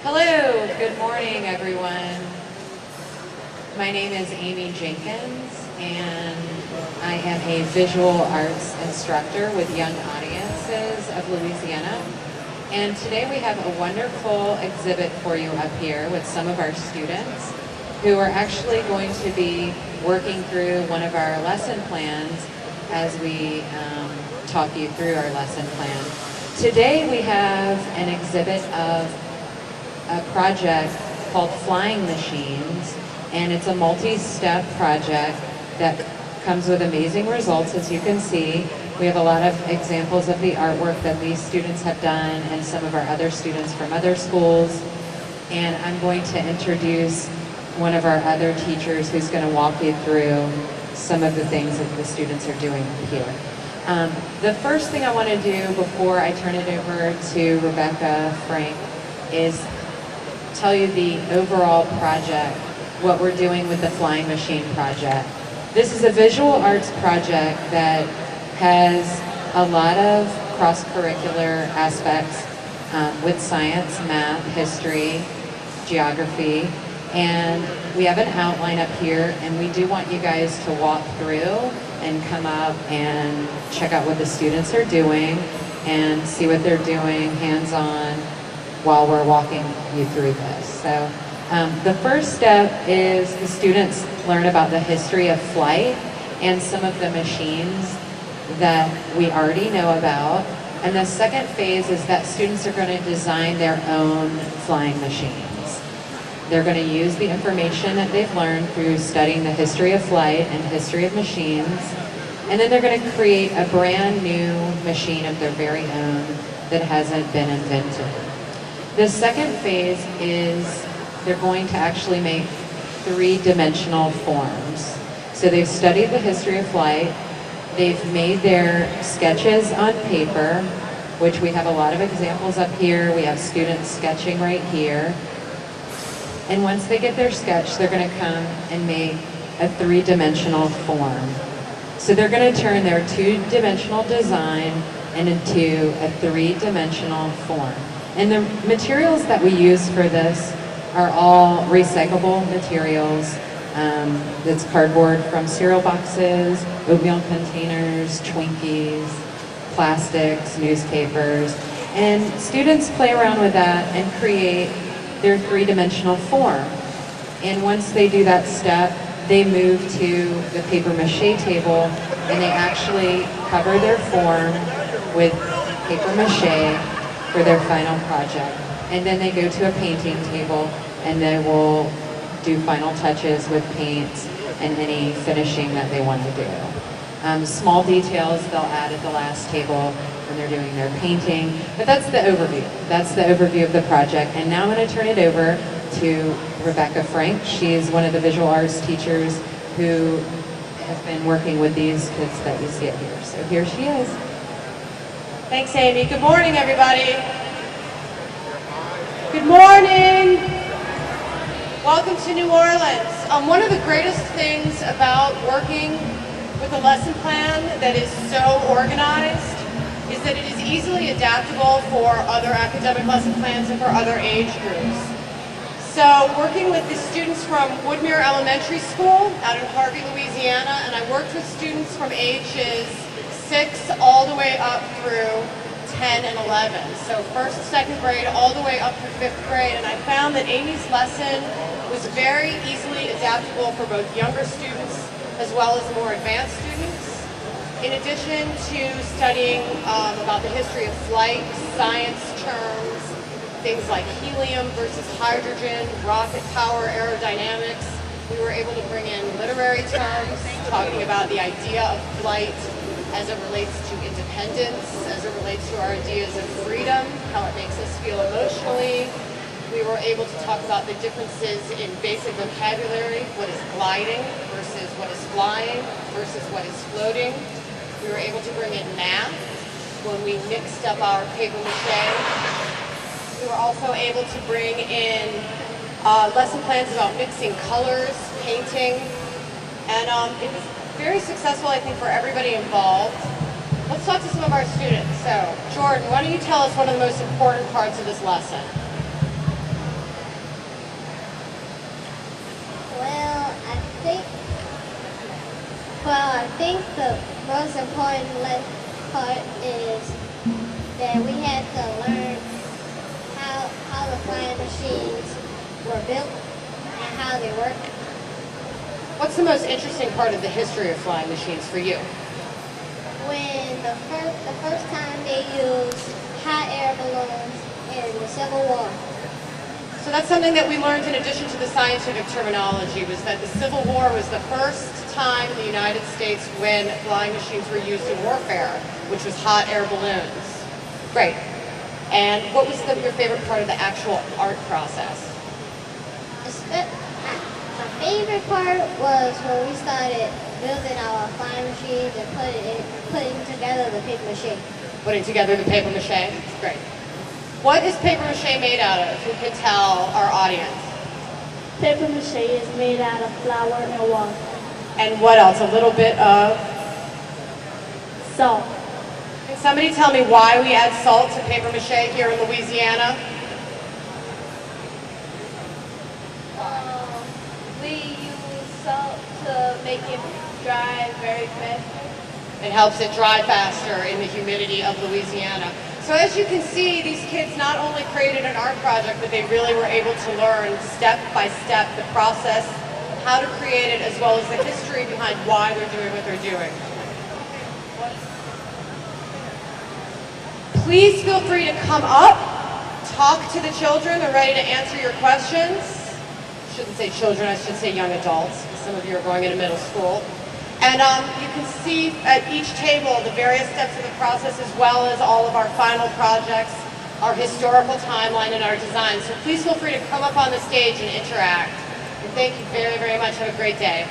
Hello, good morning everyone. My name is Amy Jenkins and I am a visual arts instructor with Young Audiences of Louisiana. And today we have a wonderful exhibit for you up here with some of our students who are actually going to be working through one of our lesson plans as we talk you through our lesson plan. Today we have an exhibit of a project called Flying Machines, and it's a multi-step project that comes with amazing results. As you can see, we have a lot of examples of the artwork that these students have done and some of our other students from other schools. And I'm going to introduce one of our other teachers who's going to walk you through some of the things that the students are doing here. The first thing I want to do before I turn it over to Rebecca Frank is tell you the overall project, what we're doing with the Flying Machine project. This is a visual arts project that has a lot of cross-curricular aspects with science, math, history, geography, and we have an outline up here, and we do want you guys to walk through and come up and check out what the students are doing and see what they're doing hands-on while we're walking you through this. So the first step is the students learn about the history of flight and some of the machines that we already know about. And the second phase is that students are going to design their own flying machines. They're going to use the information that they've learned through studying the history of flight and history of machines, and then they're going to create a brand new machine of their very own that hasn't been invented. The second phase is they're going to actually make three-dimensional forms. So they've studied the history of flight, they've made their sketches on paper, which we have a lot of examples up here. We have students sketching right here. And once they get their sketch, they're going to come and make a three-dimensional form. So they're going to turn their two-dimensional design into a three-dimensional form. And the materials that we use for this are all recyclable materials. That's cardboard from cereal boxes, oatmeal containers, Twinkies, plastics, newspapers. And students play around with that and create their three-dimensional form. And once they do that step, they move to the paper mache table and they actually cover their form with paper mache for their final project. And then they go to a painting table and they will do final touches with paints and any finishing that they want to do. Small details they'll add at the last table when they're doing their painting, but that's the overview. That's the overview of the project. And now I'm going to turn it over to Rebecca Frank. She is one of the visual arts teachers who has been working with these kids that you see up here. So here she is. Thanks, Amy. Good morning, everybody. Good morning. Welcome to New Orleans. One of the greatest things about working with a lesson plan that is so organized is that it is easily adaptable for other academic lesson plans and for other age groups. So working with the students from Woodmere Elementary School out in Harvey, Louisiana, and I worked with students from ages 6 all the way up through 10 and 11. So first, second grade, all the way up through 5th grade, and I found that Amy's lesson was very easily adaptable for both younger students as well as more advanced students. In addition to studying about the history of flight, science terms, things like helium versus hydrogen, rocket power, aerodynamics, we were able to bring in literary terms, talking about the idea of flight as it relates to independence, as it relates to our ideas of freedom, how it makes us feel emotionally. We were able to talk about the differences in basic vocabulary, what is gliding versus what is flying versus what is floating. We were able to bring in math when we mixed up our paper mache. We were also able to bring in lesson plans about mixing colors, painting, and it was very successful, I think, for everybody involved. Let's talk to some of our students. So, Jordan, why don't you tell us one of the most important parts of this lesson? Well, I think the most important part is that we had to learn how the flying machines were built and how they work. What's the most interesting part of the history of flying machines for you? When the first time they used hot air balloons in the Civil War. So that's something that we learned in addition to the scientific terminology, was that the Civil War was the first time in the United States when flying machines were used in warfare, which was hot air balloons. Great. And what was your favorite part of the actual art process? My favorite part was when we started building our flying machines and putting together the paper mache. Putting together the paper mache? Great. What is paper mache made out of? Who can tell our audience? Paper mache is made out of flour and water. And what else? A little bit of? Salt. Can somebody tell me why we add salt to paper mache here in Louisiana? We use salt to make it dry very fast. It helps it dry faster in the humidity of Louisiana. So as you can see, these kids not only created an art project, but they really were able to learn step by step the process, how to create it, as well as the history behind why they're doing what they're doing. Please feel free to come up, talk to the children. They're ready to answer your questions. I shouldn't say children, I should say young adults. Some of you are going into middle school. And you can see at each table the various steps of the process, as well as all of our final projects, our historical timeline, and our design. So please feel free to come up on the stage and interact. And thank you very, very much. Have a great day.